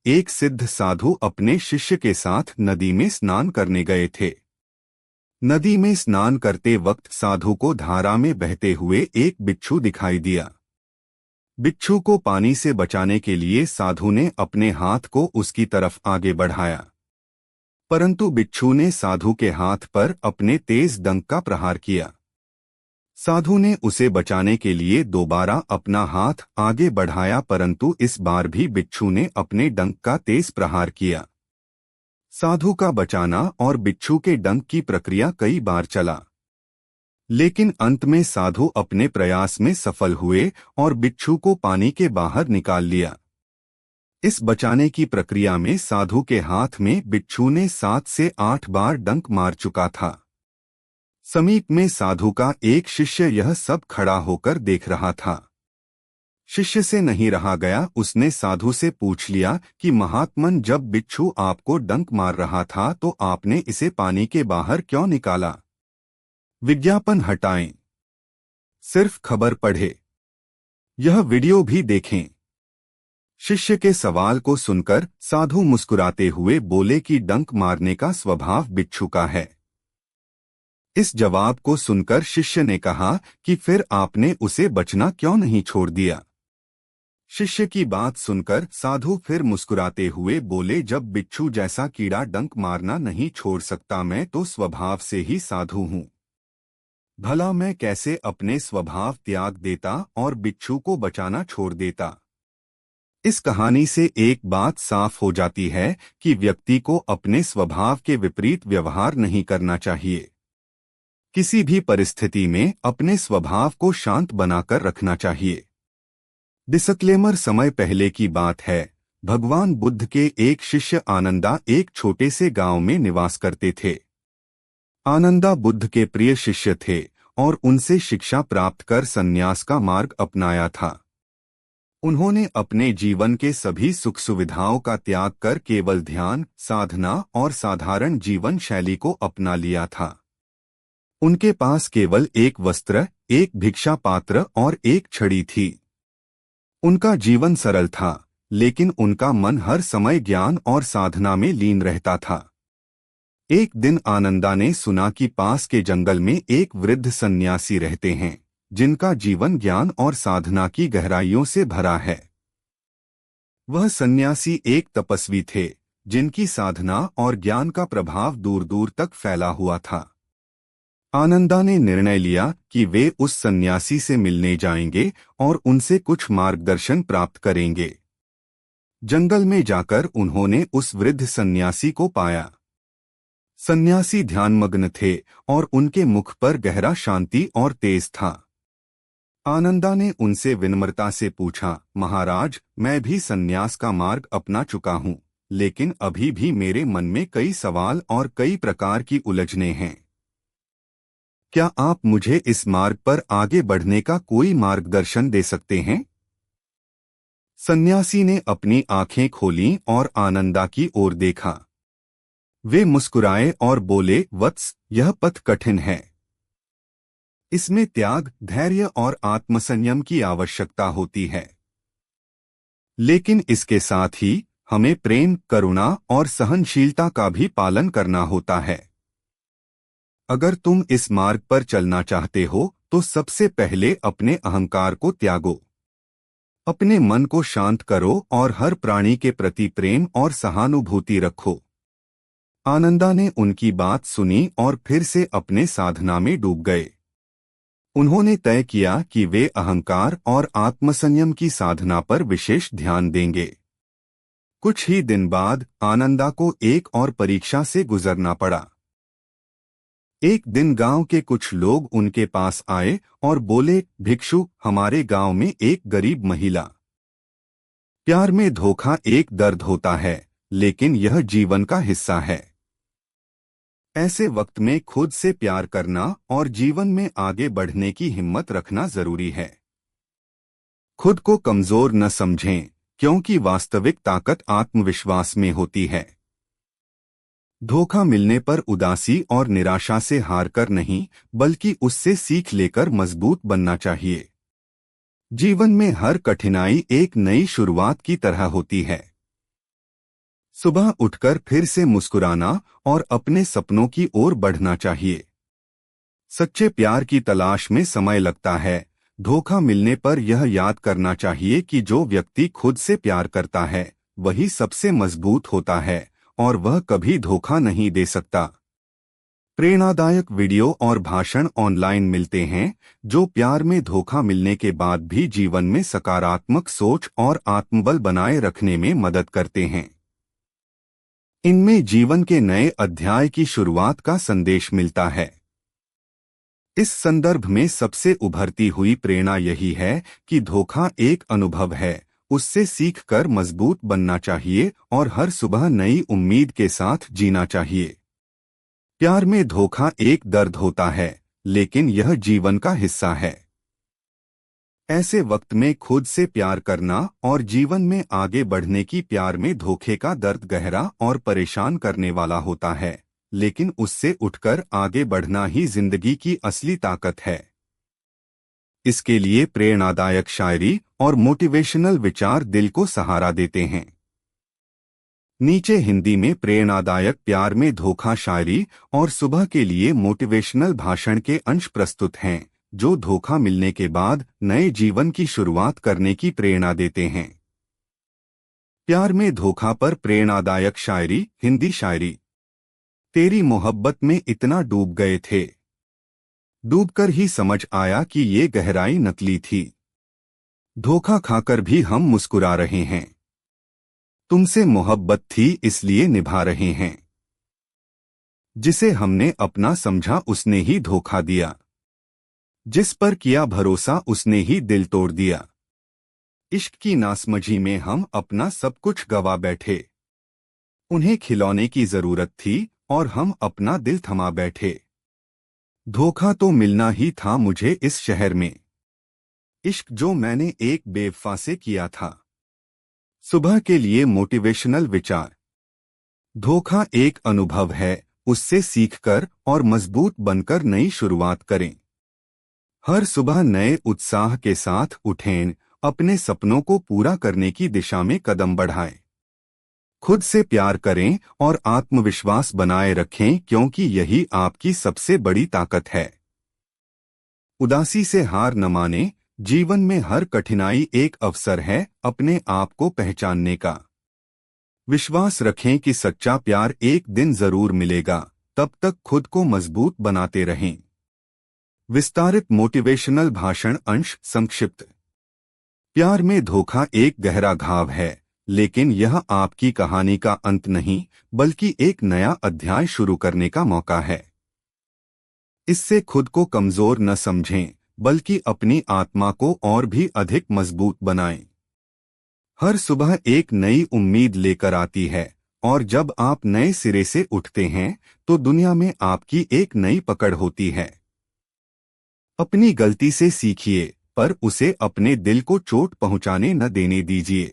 एक सिद्ध साधु अपने शिष्य के साथ नदी में स्नान करने गए थे। नदी में स्नान करते वक्त साधु को धारा में बहते हुए एक बिच्छू दिखाई दिया। बिच्छू को पानी से बचाने के लिए साधु ने अपने हाथ को उसकी तरफ आगे बढ़ाया, परंतु बिच्छू ने साधु के हाथ पर अपने तेज डंक का प्रहार किया। साधु ने उसे बचाने के लिए दोबारा अपना हाथ आगे बढ़ाया, परंतु इस बार भी बिच्छू ने अपने डंक का तेज प्रहार किया। साधु का बचाना और बिच्छू के डंक की प्रक्रिया कई बार चला, लेकिन अंत में साधु अपने प्रयास में सफल हुए और बिच्छू को पानी के बाहर निकाल लिया। इस बचाने की प्रक्रिया में साधु के हाथ में बिच्छू ने 7 से 8 बार डंक मार चुका था। समीप में साधु का एक शिष्य यह सब खड़ा होकर देख रहा था। शिष्य से नहीं रहा गया, उसने साधु से पूछ लिया कि महात्मन, जब बिच्छू आपको डंक मार रहा था तो आपने इसे पानी के बाहर क्यों निकाला? विज्ञापन हटाएं, सिर्फ खबर पढ़ें। यह वीडियो भी देखें। शिष्य के सवाल को सुनकर साधु मुस्कुराते हुए बोले कि डंक मारने का स्वभाव बिच्छू का है। इस जवाब को सुनकर शिष्य ने कहा कि फिर आपने उसे बचना क्यों नहीं छोड़ दिया? शिष्य की बात सुनकर साधु फिर मुस्कुराते हुए बोले, जब बिच्छू जैसा कीड़ा डंक मारना नहीं छोड़ सकता, मैं तो स्वभाव से ही साधु हूँ। भला मैं कैसे अपने स्वभाव त्याग देता और बिच्छू को बचाना छोड़ देता? इस कहानी से एक बात साफ हो जाती है कि व्यक्ति को अपने स्वभाव के विपरीत व्यवहार नहीं करना चाहिए। किसी भी परिस्थिति में अपने स्वभाव को शांत बनाकर रखना चाहिए। डिस्क्लेमर, समय पहले की बात है। भगवान बुद्ध के एक शिष्य आनंदा एक छोटे से गांव में निवास करते थे। आनंदा बुद्ध के प्रिय शिष्य थे और उनसे शिक्षा प्राप्त कर संन्यास का मार्ग अपनाया था। उन्होंने अपने जीवन के सभी सुख सुविधाओं का त्याग कर केवल ध्यान, साधना और साधारण जीवन शैली को अपना लिया था। उनके पास केवल एक वस्त्र, एक भिक्षा पात्र और एक छड़ी थी। उनका जीवन सरल था, लेकिन उनका मन हर समय ज्ञान और साधना में लीन रहता था। एक दिन आनंदा ने सुना कि पास के जंगल में एक वृद्ध सन्यासी रहते हैं, जिनका जीवन ज्ञान और साधना की गहराइयों से भरा है। वह सन्यासी एक तपस्वी थे, जिनकी साधना और ज्ञान का प्रभाव दूर दूर तक फैला हुआ था। आनंदा ने निर्णय लिया कि वे उस सन्यासी से मिलने जाएंगे और उनसे कुछ मार्गदर्शन प्राप्त करेंगे। जंगल में जाकर उन्होंने उस वृद्ध सन्यासी को पाया। सन्यासी ध्यानमग्न थे और उनके मुख पर गहरा शांति और तेज था। आनंदा ने उनसे विनम्रता से पूछा, महाराज, मैं भी सन्यास का मार्ग अपना चुका हूँ, लेकिन अभी भी मेरे मन में कई सवाल और कई प्रकार की उलझनें हैं। क्या आप मुझे इस मार्ग पर आगे बढ़ने का कोई मार्गदर्शन दे सकते हैं? सन्यासी ने अपनी आंखें खोलीं और आनंदा की ओर देखा। वे मुस्कुराए और बोले, वत्स, यह पथ कठिन है। इसमें त्याग, धैर्य और आत्मसंयम की आवश्यकता होती है। लेकिन इसके साथ ही हमें प्रेम, करुणा और सहनशीलता का भी पालन करना होता है। अगर तुम इस मार्ग पर चलना चाहते हो तो सबसे पहले अपने अहंकार को त्यागो। अपने मन को शांत करो और हर प्राणी के प्रति प्रेम और सहानुभूति रखो। आनंदा ने उनकी बात सुनी और फिर से अपने साधना में डूब गए। उन्होंने तय किया कि वे अहंकार और आत्मसंयम की साधना पर विशेष ध्यान देंगे। कुछ ही दिन बाद आनंदा को एक और परीक्षा से गुजरना पड़ा। एक दिन गांव के कुछ लोग उनके पास आए और बोले, भिक्षु, हमारे गांव में एक गरीब महिला। प्यार में धोखा एक दर्द होता है, लेकिन यह जीवन का हिस्सा है। ऐसे वक्त में खुद से प्यार करना और जीवन में आगे बढ़ने की हिम्मत रखना जरूरी है। खुद को कमजोर न समझें, क्योंकि वास्तविक ताकत आत्मविश्वास में होती है। धोखा मिलने पर उदासी और निराशा से हारकर नहीं, बल्कि उससे सीख लेकर मजबूत बनना चाहिए। जीवन में हर कठिनाई एक नई शुरुआत की तरह होती है। सुबह उठकर फिर से मुस्कुराना और अपने सपनों की ओर बढ़ना चाहिए। सच्चे प्यार की तलाश में समय लगता है। धोखा मिलने पर यह याद करना चाहिए कि जो व्यक्ति खुद से प्यार करता है वही सबसे मजबूत होता है और वह कभी धोखा नहीं दे सकता। प्रेरणादायक वीडियो और भाषण ऑनलाइन मिलते हैं जो प्यार में धोखा मिलने के बाद भी जीवन में सकारात्मक सोच और आत्मबल बनाए रखने में मदद करते हैं। इनमें जीवन के नए अध्याय की शुरुआत का संदेश मिलता है। इस संदर्भ में सबसे उभरती हुई प्रेरणा यही है कि धोखा एक अनुभव है, उससे सीखकर मजबूत बनना चाहिए और हर सुबह नई उम्मीद के साथ जीना चाहिए। प्यार में धोखा एक दर्द होता है, लेकिन यह जीवन का हिस्सा है। ऐसे वक्त में खुद से प्यार करना और जीवन में आगे बढ़ने की प्यार में धोखे का दर्द गहरा और परेशान करने वाला होता है, लेकिन उससे उठकर आगे बढ़ना ही जिंदगी की असली ताकत है। इसके लिए प्रेरणादायक शायरी और मोटिवेशनल विचार दिल को सहारा देते हैं। नीचे हिंदी में प्रेरणादायक प्यार में धोखा शायरी और सुबह के लिए मोटिवेशनल भाषण के अंश प्रस्तुत हैं जो धोखा मिलने के बाद नए जीवन की शुरुआत करने की प्रेरणा देते हैं। प्यार में धोखा पर प्रेरणादायक शायरी। हिंदी शायरी। तेरी मोहब्बत में इतना डूब गए थे, डूबकर ही समझ आया कि ये गहराई नकली थी। धोखा खाकर भी हम मुस्कुरा रहे हैं, तुमसे मोहब्बत थी इसलिए निभा रहे हैं। जिसे हमने अपना समझा उसने ही धोखा दिया, जिस पर किया भरोसा उसने ही दिल तोड़ दिया। इश्क की नासमझी में हम अपना सब कुछ गवा बैठे, उन्हें खिलौने की जरूरत थी और हम अपना दिल थमा बैठे। धोखा तो मिलना ही था मुझे इस शहर में, इश्क जो मैंने एक बेवफा से किया था। सुबह के लिए मोटिवेशनल विचार। धोखा एक अनुभव है, उससे सीखकर और मजबूत बनकर नई शुरुआत करें। हर सुबह नए उत्साह के साथ उठें, अपने सपनों को पूरा करने की दिशा में कदम बढ़ाएं। खुद से प्यार करें और आत्मविश्वास बनाए रखें क्योंकि यही आपकी सबसे बड़ी ताकत है। उदासी से हार न मानें, जीवन में हर कठिनाई एक अवसर है अपने आप को पहचानने का। विश्वास रखें कि सच्चा प्यार एक दिन जरूर मिलेगा, तब तक खुद को मजबूत बनाते रहें। विस्तारित मोटिवेशनल भाषण अंश। संक्षिप्त। प्यार में धोखा एक गहरा घाव है, लेकिन यह आपकी कहानी का अंत नहीं बल्कि एक नया अध्याय शुरू करने का मौका है। इससे खुद को कमजोर न समझें बल्कि अपनी आत्मा को और भी अधिक मजबूत बनाएं। हर सुबह एक नई उम्मीद लेकर आती है और जब आप नए सिरे से उठते हैं तो दुनिया में आपकी एक नई पकड़ होती है। अपनी गलती से सीखिए पर उसे अपने दिल को चोट पहुंचाने न देने दीजिए।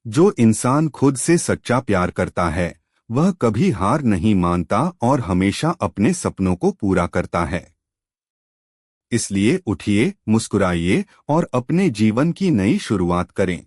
जो इंसान खुद से सच्चा प्यार करता है वह कभी हार नहीं मानता और हमेशा अपने सपनों को पूरा करता है। इसलिए उठिए, मुस्कुराइए और अपने जीवन की नई शुरुआत करें।